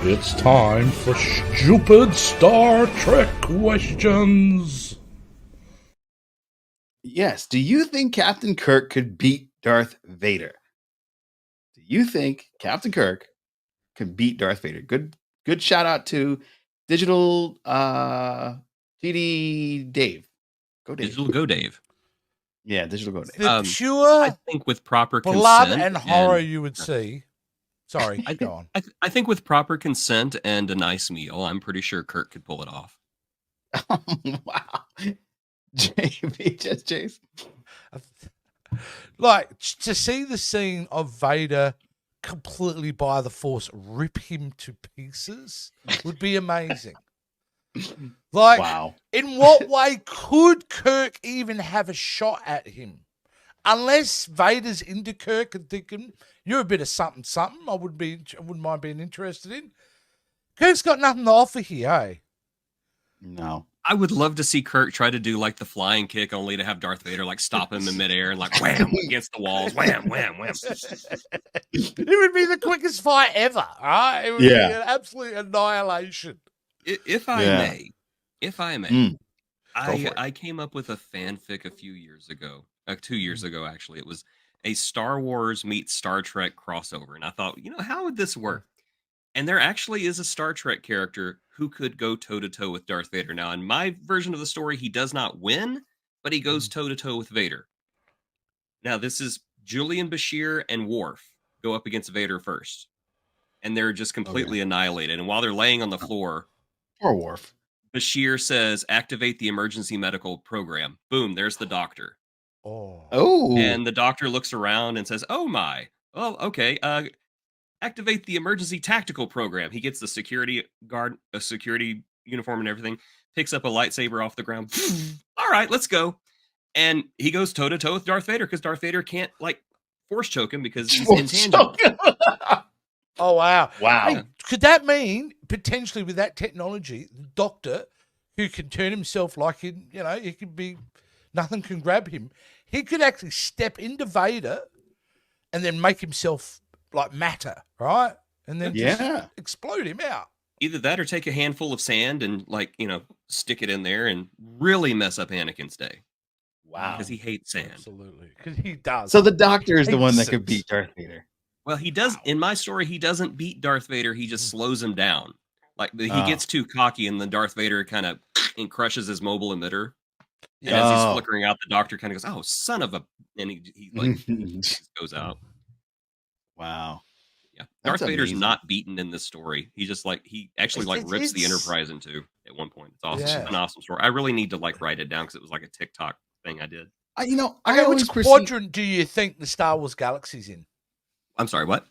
It's time for stupid Star Trek questions. Yes. Do you think Captain Kirk could beat Darth Vader? Do you think Captain Kirk could beat Darth Vader? Good shout out to Digital GD Dave. Go Dave. Digital Go Dave. Yeah, Digital Go Dave. The pure I think with proper blood consent and horror you would see. Sorry, go on. I think with proper consent and a nice meal, I'm pretty sure Kirk could pull it off. Wow. just Jace. Like, to see the scene of Vader completely by the Force rip him to pieces would be amazing. Like, Wow. in what way could Kirk even have a shot at him? Unless Vader's into Kirk and thinking, you're a bit of something, I wouldn't mind being interested in. Kirk's got nothing to offer here, eh? No. I would love to see Kirk try to do like the flying kick, only to have Darth Vader like stop him in midair and like wham against the walls, wham, wham, wham. It would be the quickest fight ever, right? It would be an absolute annihilation. If I may, I came up with a fanfic a few years ago, 2 years ago actually. It was a Star Wars meets Star Trek crossover, and I thought, how would this work? And there actually is a Star Trek character who could go toe-to-toe with Darth Vader. Now, in my version of the story, he does not win, but he goes toe-to-toe with Vader. Now, this is Julian Bashir and Worf go up against Vader first. And they're just completely annihilated. And while they're laying on the floor, Poor Worf. Bashir says, activate the emergency medical program. Boom, there's the doctor. Oh. And the doctor looks around and says, oh my. Well, okay, activate the emergency tactical program. He gets the security guard, a security uniform and everything, picks up a lightsaber off the ground. All right, let's go. And he goes toe-to-toe with Darth Vader because Darth Vader can't, force choke him because he's intangible. Oh, wow. Wow. Hey, could that mean, potentially with that technology, the doctor, who can turn himself he could be, nothing can grab him, he could actually step into Vader and then make himself like matter, right? And then just explode him out. Either that or take a handful of sand and stick it in there and really mess up Anakin's day. Wow. Because he hates sand. Absolutely. Because he does. So the doctor is the one that could beat Darth Vader. Well, he does. Wow. In my story, he doesn't beat Darth Vader. He just slows him down. He gets too cocky, and then Darth Vader kind of crushes his mobile emitter. And as he's flickering out, the doctor kind of goes, "Oh, son of a!" And he just goes out. Wow. Yeah, Darth Vader's not beaten in this story. He just he actually rips the Enterprise in two at one point. It's awesome. Yeah. It's an awesome story. I really need to write it down because it was like a TikTok thing I did. Which quadrant do you think the Star Wars galaxy's in? I'm sorry, what?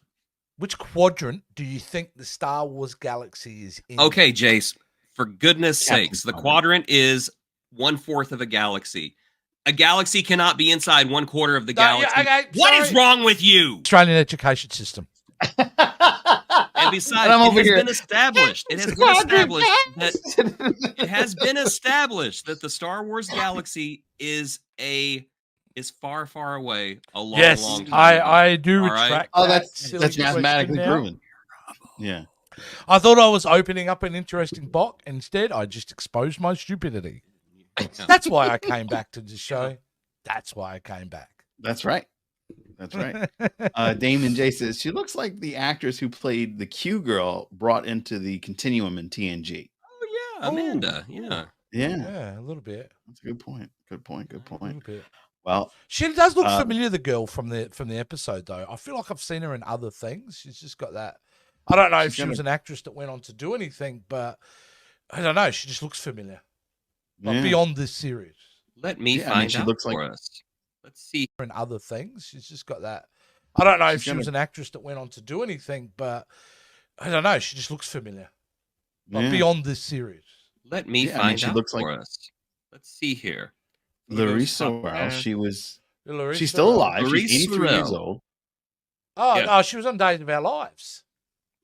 Which quadrant do you think the Star Wars galaxy is in? Okay, Jace, for goodness sakes, the quadrant is 1/4 of a galaxy. A galaxy cannot be inside 1/4 of the galaxy. What is wrong with you? Australian education system. And besides, it has been established that the Star Wars galaxy is far, far away a long, long time. I do retract. Oh, that's mathematically proven. Yeah. I thought I was opening up an interesting box. Instead, I just exposed my stupidity. That's why I came back to the show. That's why I came back. That's right. Damon J says she looks like the actress who played the Q girl brought into the Continuum in TNG. Oh yeah, Amanda. Yeah, a little bit. That's a good point. Good point. A little bit. Well, she does look familiar, the girl from the episode, though. I feel like I've seen her in other things. She's just got that. I don't know if she was an actress that went on to do anything, but I don't know. She just looks familiar. Beyond this series. Let me find out for us. Let's see. In other things, she's just got that. I don't know if she was an actress that went on to do anything, but I don't know. She just looks familiar. Beyond this series. Let me find out for us. Let's see here. Larissa Sorrell, she's still alive. She's 83 years old. Oh, no, she was on Days of Our Lives.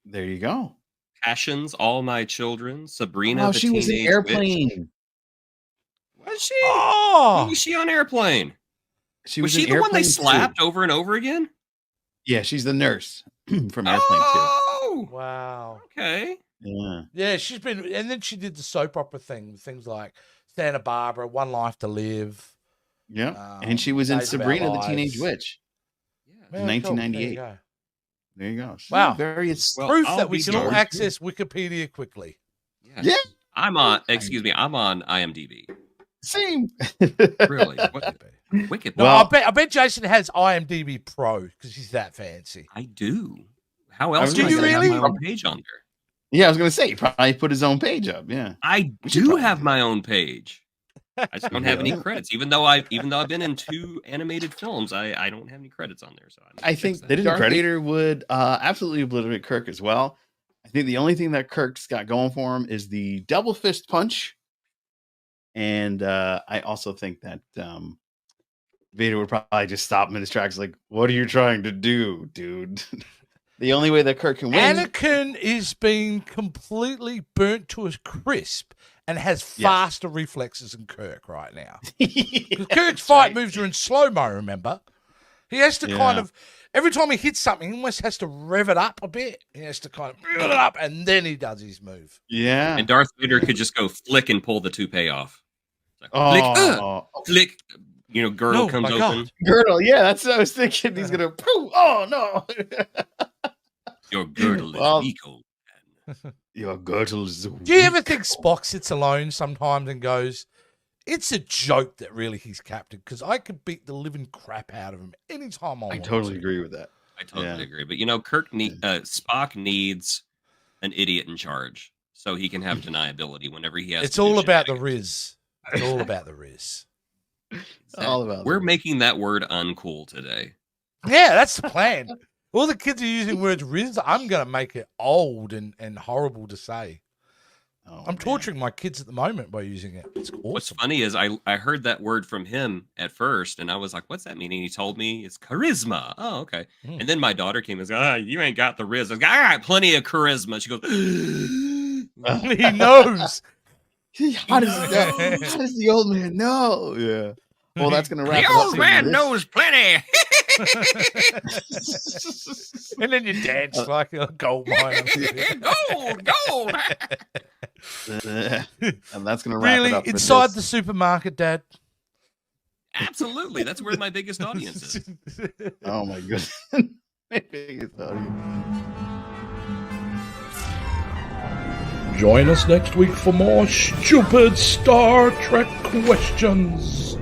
There you go. Passions, All My Children, Sabrina the she was in Airplane. Was she? Oh! Was she on Airplane? Was she the one they slapped over and over again? Yeah, she's the nurse from Airplane too. Oh, Oh, Wow. okay. Yeah. Yeah, she's been, and then she did the soap opera things like Santa Barbara, One Life to Live. Yeah. And she was in Days of Our Sabrina the Teenage Lives. Witch Yeah. in Yeah, cool. 1998. There you go. There you go. She's Wow. very Well, Proof I'll that we be can all darned. access Wikipedia quickly. Yeah. I'm on IMDb. Same. Really? What? Wicked. No, Well- I bet Jason has IMDb Pro because he's that fancy. I do. How else Do do you I have really? my own page on there? Yeah, I was gonna say he probably put his own page up. Yeah. I We should do probably have do my own page. I just don't have any Yeah. credits. Even though I've been in 2 animated films, I don't have any credits on there. So I think that. Darth Vader would absolutely obliterate Kirk as well. I think the only thing that Kirk's got going for him is the double fist punch. And I also think that Vader would probably just stop him in his tracks like, what are you trying to do, dude? The only way that Kirk can win. Anakin is being completely burnt to a crisp and has faster reflexes than Kirk right now. Because Kirk's fight moves are in slow-mo, remember? He has to kind of, every time he hits something, he almost has to rev it up a bit. He has to kind of rev it up, and then he does his move. Yeah. And Darth Vader could just go flick and pull the toupee off. Like, flick, girdle comes my open. God. Girdle. Yeah, that's what I was thinking. He's going to, oh, no. Your girdle Well, is eco. Your girdle is Do you ever think Spock sits alone sometimes and goes, it's a joke that really he's captain, because I could beat the living crap out of him anytime I want totally to. agree with that. I totally agree. But Spock needs an idiot in charge so he can have deniability whenever he has. It's to do all about the shenanigans. Riz. It's all about the Riz. All about We're it. making that word uncool today. Yeah, that's the plan. All the kids are using words Riz. I'm going to make it old and horrible to say. Oh, I'm man. torturing my kids at the moment by using it. It's awesome. What's funny is I heard that word from him at first, and I was like, "What's that mean?" And he told me it's charisma. Oh, okay. And then my daughter came and said, "You ain't got the riz." I was like, "I got plenty of charisma." She goes, He knows. How does the old man know? Yeah. Well, that's going to wrap "The it up. old for man this. knows plenty." And then you dance like a gold mine. Gold. And that's going to wrap Really? it up. for Inside this. the supermarket, Dad? Absolutely, that's where my biggest audience is. Oh my goodness. My biggest audience. Join us next week for more stupid Star Trek questions.